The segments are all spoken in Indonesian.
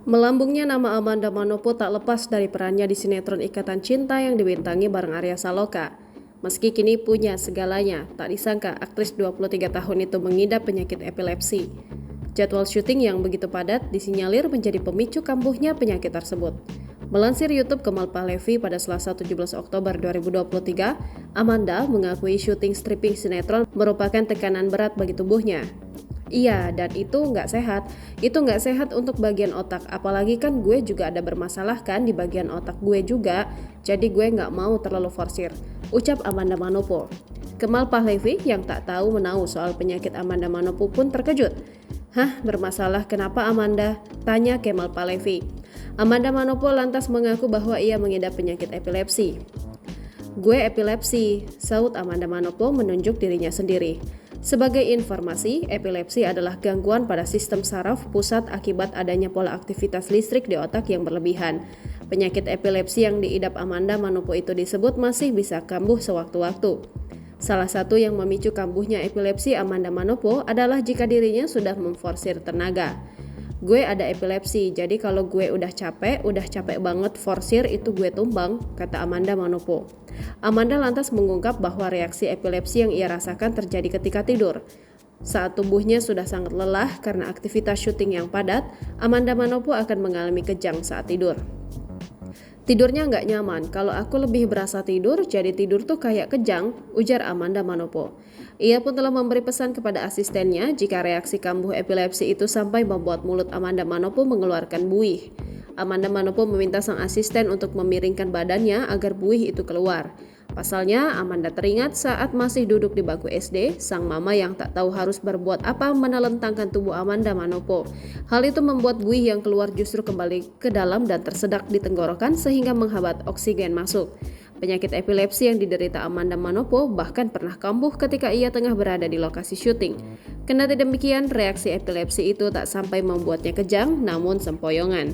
Melambungnya nama Amanda Manopo tak lepas dari perannya di sinetron Ikatan Cinta yang dibintangi bareng Arya Saloka. Meski kini punya segalanya, tak disangka aktris 23 tahun itu mengidap penyakit epilepsi. Jadwal syuting yang begitu padat disinyalir menjadi pemicu kambuhnya penyakit tersebut. Melansir YouTube Kemal Pahlevi pada Selasa 17 Oktober 2023, Amanda mengakui syuting stripping sinetron merupakan tekanan berat bagi tubuhnya. Iya, dan itu nggak sehat. Itu nggak sehat untuk bagian otak. Apalagi kan gue juga ada bermasalah kan di bagian otak gue juga. Jadi gue nggak mau terlalu forsir, ucap Amanda Manopo. Kemal Pahlevi yang tak tahu menahu soal penyakit Amanda Manopo pun terkejut. Hah, bermasalah kenapa Amanda? Tanya Kemal Pahlevi. Amanda Manopo lantas mengaku bahwa ia mengidap penyakit epilepsi. Gue epilepsi, saut Amanda Manopo menunjuk dirinya sendiri. Sebagai informasi, epilepsi adalah gangguan pada sistem saraf pusat akibat adanya pola aktivitas listrik di otak yang berlebihan. Penyakit epilepsi yang diidap Amanda Manopo itu disebut masih bisa kambuh sewaktu-waktu. Salah satu yang memicu kambuhnya epilepsi Amanda Manopo adalah jika dirinya sudah memforsir tenaga. Gue ada epilepsi, jadi kalau gue udah capek banget forsir itu gue tumbang, kata Amanda Manopo. Amanda lantas mengungkap bahwa reaksi epilepsi yang ia rasakan terjadi ketika tidur. Saat tubuhnya sudah sangat lelah karena aktivitas syuting yang padat, Amanda Manopo akan mengalami kejang saat tidur. Tidurnya nggak nyaman, kalau aku lebih berasa tidur, jadi tidur tuh kayak kejang, ujar Amanda Manopo. Ia pun telah memberi pesan kepada asistennya jika reaksi kambuh epilepsi itu sampai membuat mulut Amanda Manopo mengeluarkan buih. Amanda Manopo meminta sang asisten untuk memiringkan badannya agar buih itu keluar. Pasalnya, Amanda teringat saat masih duduk di bangku SD, sang mama yang tak tahu harus berbuat apa menelentangkan tubuh Amanda Manopo. Hal itu membuat buih yang keluar justru kembali ke dalam dan tersedak di tenggorokan sehingga menghambat oksigen masuk. Penyakit epilepsi yang diderita Amanda Manopo bahkan pernah kambuh ketika ia tengah berada di lokasi syuting. Kendati demikian, reaksi epilepsi itu tak sampai membuatnya kejang, namun sempoyongan.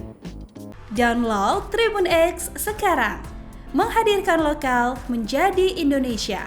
Download Tribun X sekarang, menghadirkan lokal menjadi Indonesia.